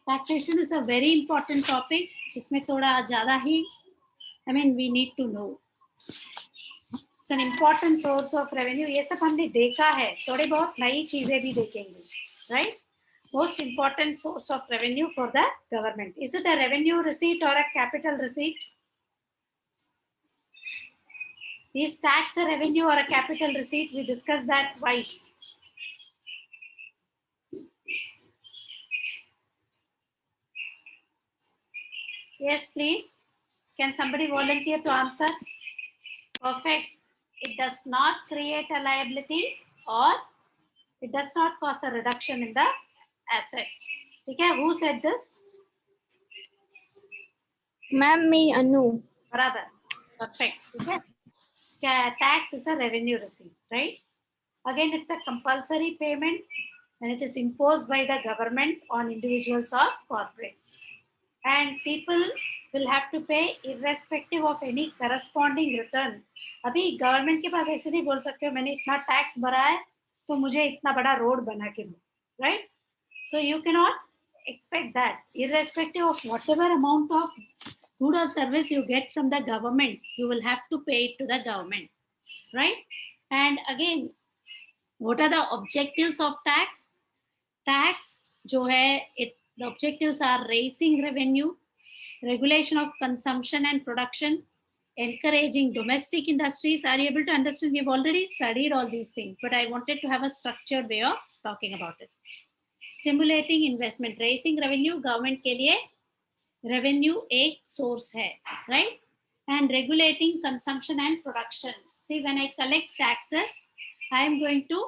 Taxation is a very important topic जिसमें थोड़ा ज़्यादा ही we need to know. It's an important source of revenue. ये सब हमने देखा है, थोड़ी बहुत नई चीजें भी देखेंगे, right? Most important source of revenue for the government. Is it a revenue receipt or a capital receipt? Is tax a revenue or a capital receipt? We discussed that twice. Yes, please. Can somebody volunteer to answer? Perfect. It does not create a liability or it does not cause a reduction in the asset. Okay, who said this? Ma'am, me, Anu. Brother. Perfect. Okay. Tax is a revenue receipt, right? Again, it's a compulsory payment and it is imposed by the government on individuals or corporates. And people will have to pay irrespective of any corresponding return. अभी government के पास ऐसे नहीं बोल सकते हो मैंने इतना tax भरा है तो मुझे इतना बड़ा रोड बना के दो, right? So you cannot expect that. Irrespective of whatever amount of good or service you get from the government, you will have to pay it to the government, right? And again, what are the objectives of tax? Tax जो है, the objectives are raising revenue, regulation of consumption and production, encouraging domestic industries. Are you able to understand? We've already studied all these things, but I wanted to have a structured way of talking about it. Stimulating investment, raising revenue, government के लिए revenue एक source है, right? And regulating consumption and production. See, when I collect taxes, I am going to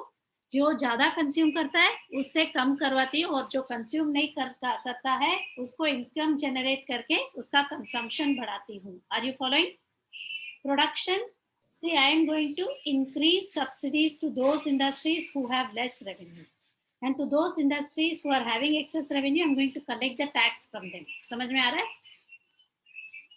जो ज़्यादा consume करता है उससे कम करवाती है और जो कंज्यूम नहीं करता है उसको इनकम जनरेट करके उसका कंजम्पशन बढ़ाती हूँ. Are you following? Production. See, I am going to increase subsidies to those industries who have less revenue. And to those industries who are having excess revenue, I'm going to collect the tax from them. समझ में आ रहा है?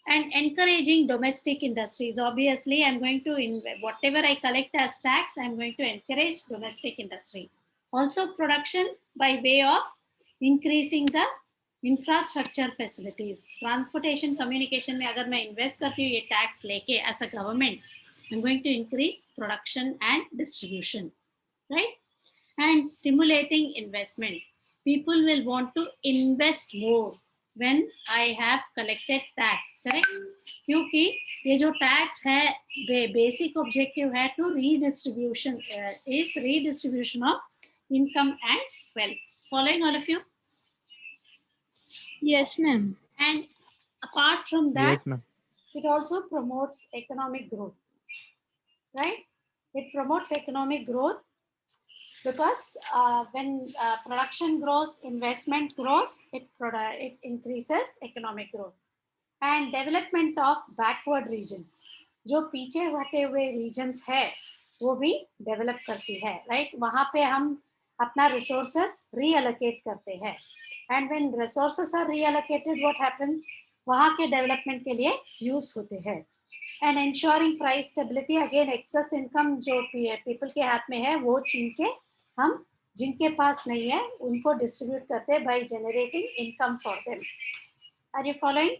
And encouraging domestic industries. Obviously, I'm going to, whatever I collect as tax, I'm going to encourage domestic industry. Also, production by way of increasing the infrastructure facilities. Transportation, communication में अगर मैं invest करती हूँ ये tax लेके as a government, I'm going to increase production and distribution, right? And stimulating investment. People will want to invest more when I have collected tax, correct? क्योंकि ये जो tax है basic objective है to redistribution is redistribution of income and wealth. Following all of you? Yes, ma'am. And apart from that, Yes, ma'am. it also promotes economic growth, right? It promotes economic growth because when production grows, investment grows, it increases economic growth. And development of backward regions. जो पीछे हटे हुए regions है वो भी develop करती है, right? वहाँ पे हम अपना resources reallocate करते हैं. And when resources are reallocated, what happens? वहाँ के development के लिए use होते हैं. And ensuring price stability, again excess income जो people के हाथ में है वो छीन के हम जिनके पास नहीं है उनको distribute करते हैं by generating income for them. Are you following?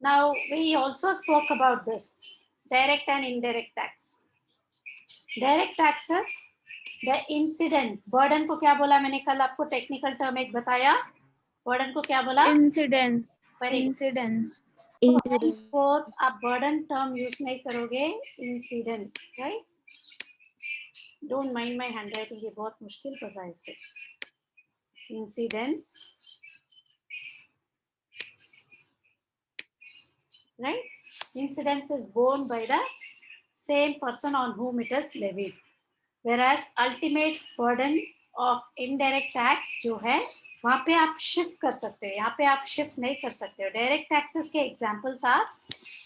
Now we also spoke about this direct and indirect tax. Direct taxes, the incidence, burden को क्या बोला मैंने कल आपको technical term एक बताया, burden को क्या बोला? Incidence. Very good. Incidence. Fourth, आप burden term use नहीं करोगे, incidence, right? Don't mind my handwriting, ये बहुत मुश्किल पड़ रहा है इससे. Incidence, right? Incidence is borne by the same person on whom it is levied. Whereas ultimate burden of indirect tax जो है वहाँ पे आप shift कर सकते हो, यहाँ पे आप shift नहीं कर सकते हो. Direct taxes के examples are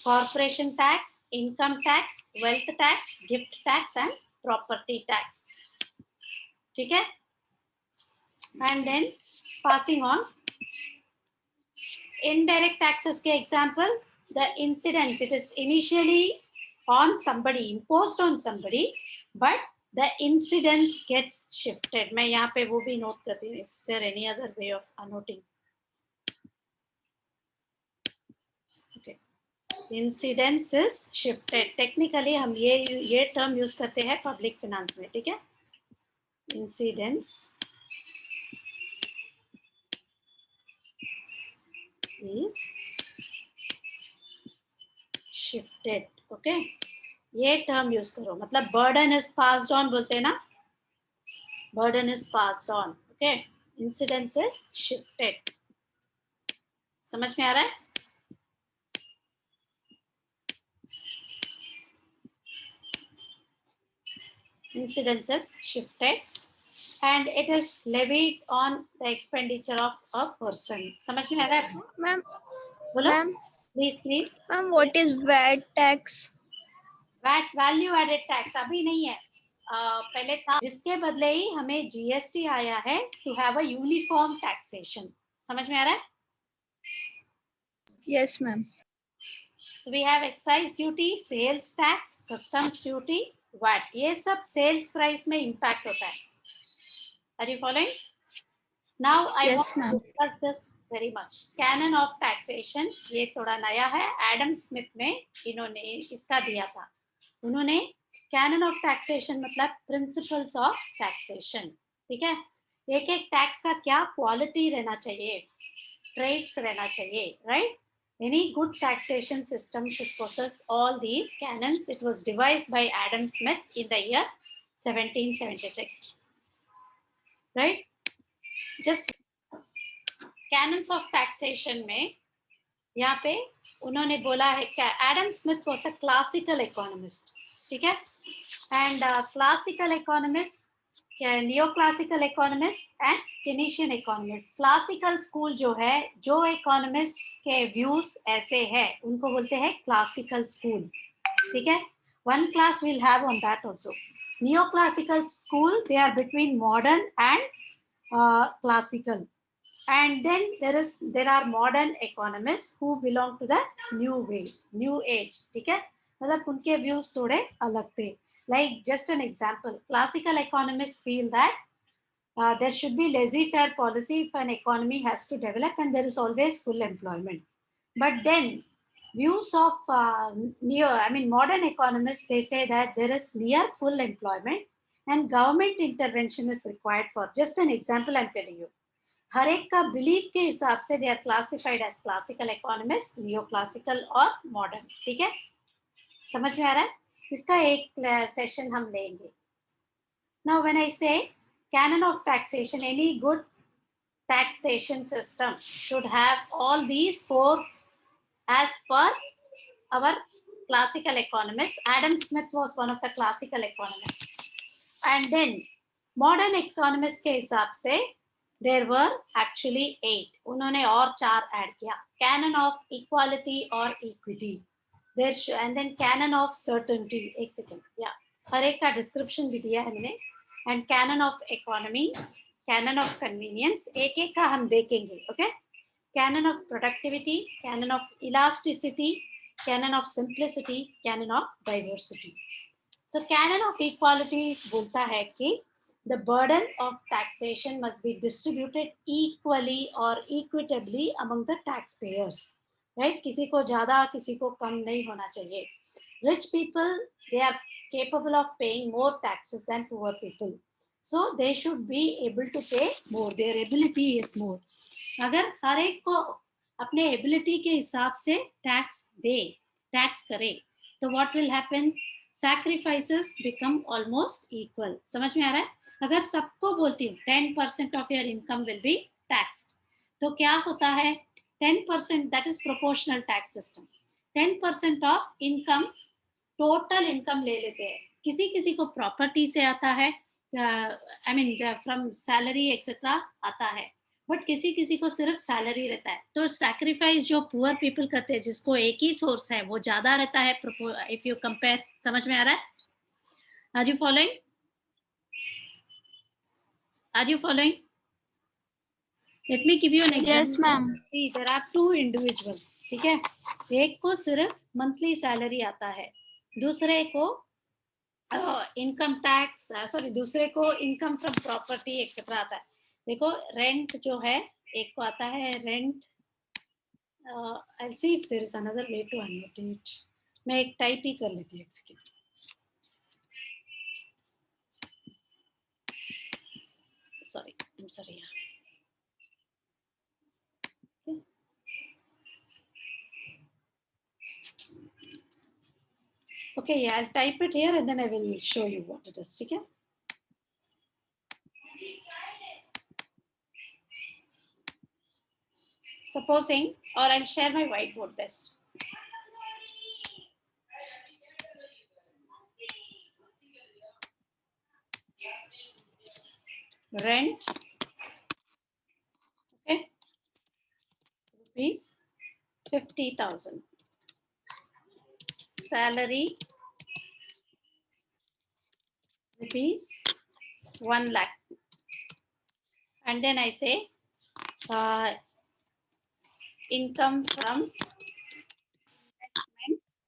corporation tax, income tax, wealth tax, gift tax and property tax. ठीक है? And then passing on, indirect taxes के example, the incidence, it is initially on somebody, imposed on somebody, but the incidence gets shifted. मैं यहाँ पे वो भी note करती हूँ. Is there any other way of noting? Okay. Incidence is shifted. Technically हम ये term use करते हैं public finance में, ठीक है? Incidence is shifted. Okay. ये टर्म यूज करो. मतलब बर्डन इज पास्ड ऑन बोलते हैं ना, burden is passed on. Okay, incidence is shifted. समझ में आ रहा है? Incidence is shifted and it is levied on the expenditure of a person. समझ में आ रहा है? मैम बोलो ma'am please. Ma'am what is VAT tax? VAT value added tax अभी नहीं है, पहले था, जिसके बदले ही हमें जीएसटी आया है to have a uniform taxation. समझ में आ रहा है? Yes ma'am. So we have excise duty, sales tax, customs duty, VAT. ये सब sales price में impact होता है. Are you following? Now I Yes, want to ma'am. discuss this very much. Canon of taxation ये थोड़ा नया है. Adam Smith में इन्होंने इसका दिया था. उन्होंने कैनन ऑफ टैक्सेशन मतलब प्रिंसिपल्स ऑफ टैक्सेशन. ठीक है, एक एक टैक्स का क्या क्वालिटी रहना चाहिए, ट्रेड्स रहना चाहिए, right? Any good taxation system should possess all these canons. It was devised by Adam Smith in the year 1776. Right? Just canons of taxation में यहाँ पे उन्होंने बोला है कि Adam Smith was a classical economist. ठीक है? And classical economist, neoclassical economist and Keynesian economist. Classical school जो है, जो economist के views ऐसे है, उनको बोलते हैं classical school. ठीक है? One class we'll have on that also. Neoclassical school, they are between modern and classical. And then there are modern economists who belong to the new way, new age. ठीक है? मतलब उनके views थोड़े अलग थे. Like just an example, classical economists feel that there should be laissez-faire policy if an economy has to develop and there is always full employment. But then views of modern economists, they say that there is near full employment and government intervention is required for. Just an example I'm telling you. हर एक का belief के हिसाब से they are classified as classical economist, neo classical और modern. ठीक है, समझ में आ रहा है? इसका एक सेशन हम लेंगे. Now when I say canon of taxation, any good taxation system should have all these four as पर our classical economist. Adam Smith was one of the classical economist. And then modern economist के हिसाब से there were actually 8. उन्होंने और 4 add किया. canon of equality or equity, and then canon of certainty. एक second, या हर एक का डिस्क्रिप्शन भी दिया है मैंने. and canon of economy, canon of convenience, एक एक का हम देखेंगे. okay, canon of productivity, canon of elasticity, canon of simplicity, canon of diversity. so canon of equality बोलता है कि the burden of taxation must be distributed equally or equitably among the taxpayers. Right? किसी को ज़्यादा, किसी को कम नहीं होना चाहिए. Rich people, they are capable of paying more taxes than poor people. So they should be able to pay more. Their ability is more. अगर हर एक को अपने ability के हिसाब से tax दे, tax करे, तो what will happen? Sacrifices become almost equal. समझ में आ रहा है? अगर सबको बोलती हूँ 10% of your income will be taxed, तो क्या होता है? 10%, that is proportional tax system. 10% of income, total income ले लेते हैं. किसी किसी को प्रॉपर्टी से आता है, फ्रॉम सैलरी एक्सेट्रा आता है, बट किसी किसी को सिर्फ सैलरी रहता है. तो सैक्रिफाइस जो पुअर पीपल करते हैं, जिसको एक ही सोर्स है, वो ज्यादा रहता है इफ यू कंपेयर. समझ में आ रहा है? Are you following? Are you following? Let me give you an example. Yes, ma'am. See, there are 2 individuals. ठीक है, एक को सिर्फ मंथली सैलरी आता है, दूसरे को इनकम टैक्स, सॉरी दूसरे को इनकम फ्रॉम प्रॉपर्टी एक्सेट्रा आता है. देखो रेंट जो है, एक को आता है rent. I'll see if there is another way to annotate. मैं एक टाइप ही कर लेती हूँ execute. Sorry, I'm sorry. Okay. Okay, yeah, I'll type it here and then I will show you what it is. Okay. Supposing, or I'll share my whiteboard best. Rent, okay, rupees 50,000. Salary, rupees 1 lakh. And then I say income from investments,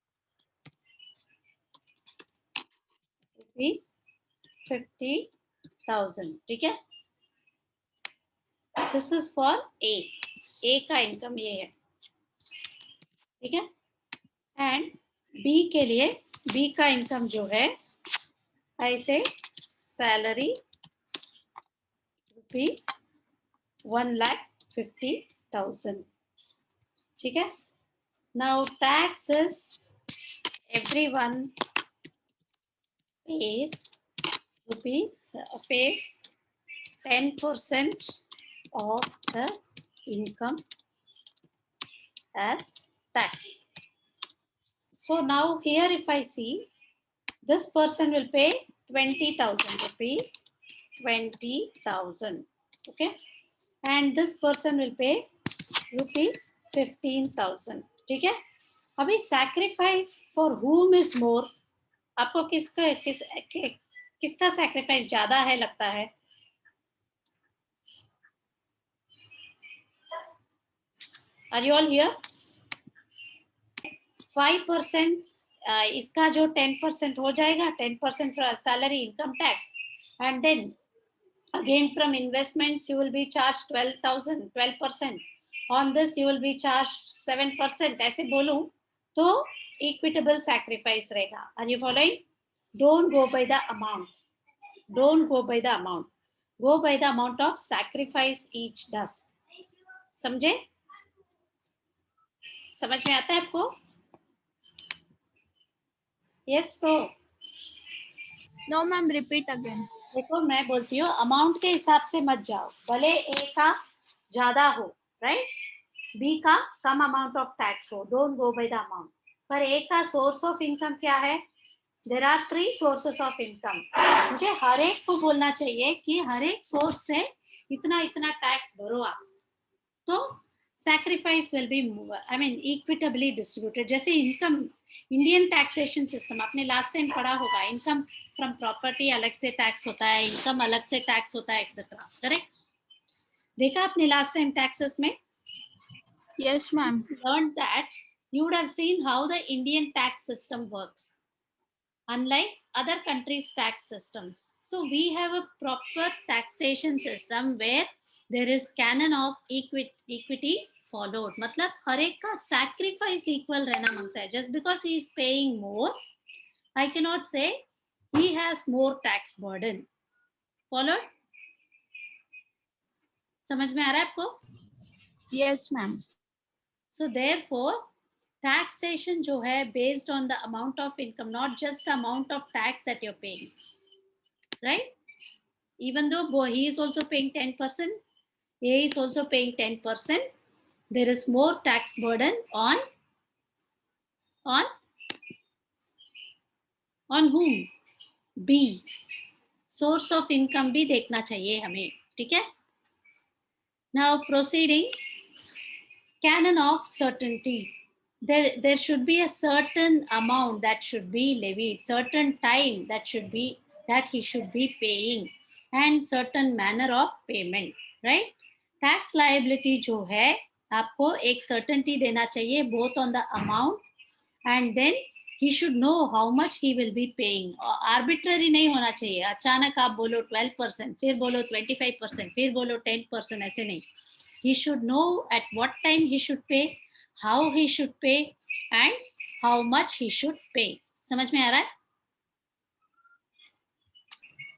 rupees 50,000. ठीक है. This is for A. A का income ये है. ठीक है. And B के लिए, B का इनकम जो है, ऐसे सैलरी रुपीज 1,50,000. ठीक है. Now tax is everyone pays 10% of the income as tax. So now here if I see, this person will pay 20,000 rupees, 20,000, okay, and this person will pay rupees 15,000. ठीक है. अभी sacrifice for whom is more? आपको किसका sacrifice ज्यादा है लगता है? Are you all here? 5% इसका जो 10% हो जाएगा, 10% for salary income tax, and then again from investments you will be charged 12,000, 12%. On this you will be charged 7%. ऐसे बोलूं तो equitable sacrifice रहेगा. Are you following? Don't go by the amount. Don't go by the amount. Go by the amount of sacrifice each does. समझे? समझ में आता है आपको? Yes, so. No, ma'am. Repeat again. देखो मैं बोलती हूँ अमाउंट के हिसाब से मत जाओ. भले A का ज्यादा हो, राइट, B का कम अमाउंट ऑफ टैक्स हो. Don't go by the amount. पर A का सोर्स ऑफ इनकम क्या है? There are 3 sources of income. मुझे हर एक को बोलना चाहिए कि हर एक सोर्स से इतना इतना टैक्स भरो आप, तो sacrifice will be, I mean, equitably distributed. जैसे इनकम, इंडियन टैक्सेशन सिस्टम आपने लास्ट टाइम पढ़ा होगा. इनकम फ्रॉम प्रॉपर्टी अलग से टैक्स होता है, इनकम अलग से टैक्स होता है, एक्सेट्रा. करेक्ट? देखा आपने लास्ट टाइम टैक्सेस में? Yes, ma'am. Learned that, you would have seen how the Indian tax system works, unlike other countries' tax systems. So we have a proper taxation system where there is canon of equity followed. मतलब हर एक का sacrifice equal रहना मांगता है. Just because he is paying more, I cannot say he has more tax burden. Followed? समझ में आ रहा है आपको? Yes, ma'am. So therefore, taxation जो है based on the amount of income, not just the amount of tax that you're paying, right? Even though he is also paying 10%, A is also paying 10%, there is more tax burden on whom? B. Source of income भी देखना चाहिए हमें. ठीक है? Now proceeding, canon of certainty. There should be a certain amount that should be levied, certain time that he should be paying, and certain manner of payment, right? Tax liability जो है आपको एक certainty देना चाहिए both on the amount and then he should know how much he will be paying. Arbitrary नहीं होना चाहिए. अचानक आप बोलो 12%, फिर बोलो 25%, फिर बोलो 10%, ऐसे नहीं. He should know at what time he should pay, how he should pay, and how much he should pay. समझ में आ रहा है?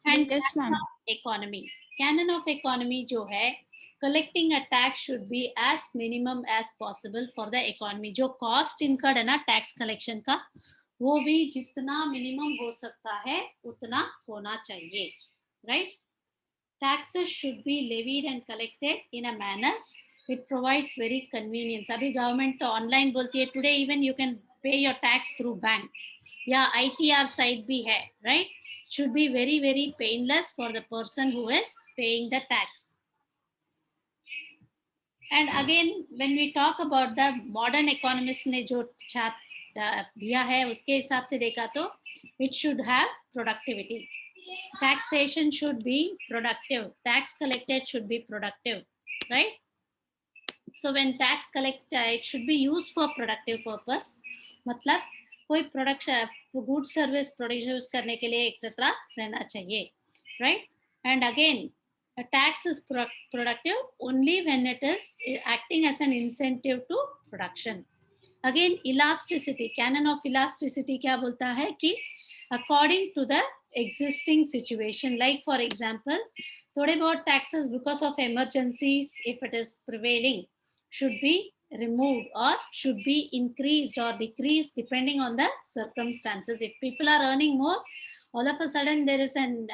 And Yes, ma'am. economy. Canon of economy जो है, collecting a tax should be as minimum as possible for the economy. जो cost incurred है ना tax collection का, वो भी जितना minimum हो सकता है उतना होना चाहिए, right? Taxes should be levied and collected in a manner it provides very convenience. अभी government तो online बोलती है, today even you can pay your tax through bank, या ITR side भी है, right? Should be very very painless for the person who is paying the tax. And again, when we talk about the modern economists ने जो दिया है उसके हिसाब से देखा तो it should have productivity. Taxation should be productive. Tax collected should be productive, right? So when tax collected, it should be used for productive purpose. मतलब कोई production, good service produce करने के लिए etc. रहना चाहिए, right? And again, a tax is productive only when it is acting as an incentive to production. Again, elasticity, canon of elasticity क्या बोलता है कि according to the existing situation, like for example, थोड़े बहुत taxes because of emergencies, if it is prevailing, should be removed or should be increased or decreased depending on the circumstances. If people are earning more, all of a sudden there is an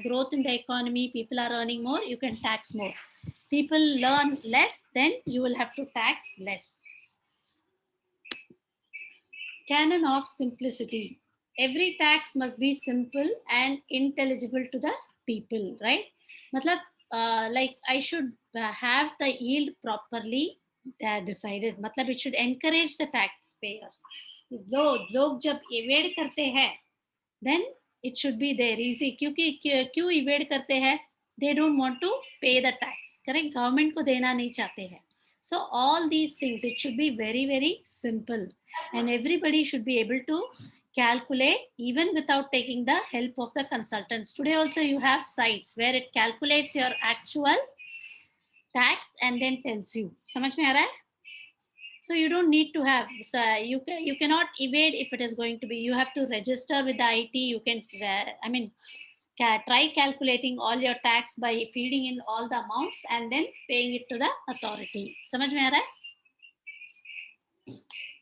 growth in the economy, people are earning more, you can tax more. People learn less, then you will have to tax less. Canon of simplicity. Every tax must be simple and intelligible to the people, right? मतलब like I should have the yield properly decided. मतलब it should encourage the taxpayers. लोग जब evade करते हैं, then it should be there easy. क्योंकि क्यों evade करते हैं? They don't want to pay the tax. Correct? Government को देना नहीं चाहते हैं. So all these things, it should be very very simple, and everybody should be able to calculate even without taking the help of the consultants. Today also you have sites where it calculates your actual tax and then tells you. समझ में आ रहा है? So you don't need to have, so you cannot evade if it is going to be, you have to register with the IT. You can try calculating all your tax by feeding in all the amounts and then paying it to the authority. समझ में आ रहा है?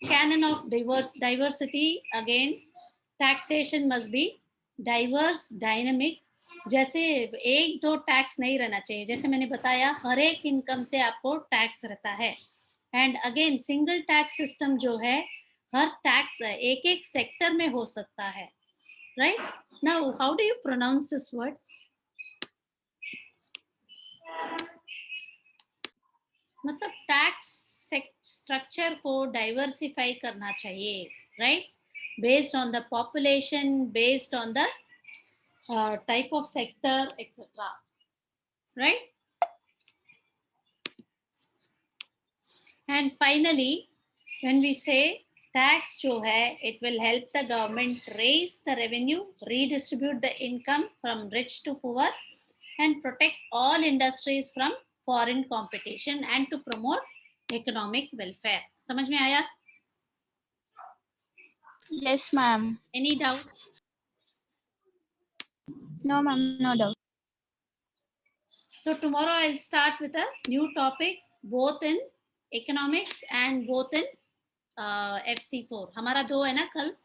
Canon of diversity, again, taxation must be diverse, dynamic. जैसे एक दो tax नहीं रहना चाहिए, जैसे मैंने बताया हर एक इनकम से आपको टैक्स रहता है. And again single tax system जो है, हर टैक्स एक एक सेक्टर में हो सकता है, right? Now how do you pronounce this word? मतलब टैक्स स्ट्रक्चर को डाइवर्सिफाई करना चाहिए, right? Based on the population, based on the type of sector, etc. Right? And finally, when we say tax जो है, it will help the government raise the revenue, redistribute the income from rich to poor, and protect all industries from foreign competition and to promote economic welfare. समझ में आया? Yes, ma'am. Any doubt? No, ma'am, no doubt. So tomorrow I'll start with a new topic, both in economics and both in FC4. हमारा दो है ना कल.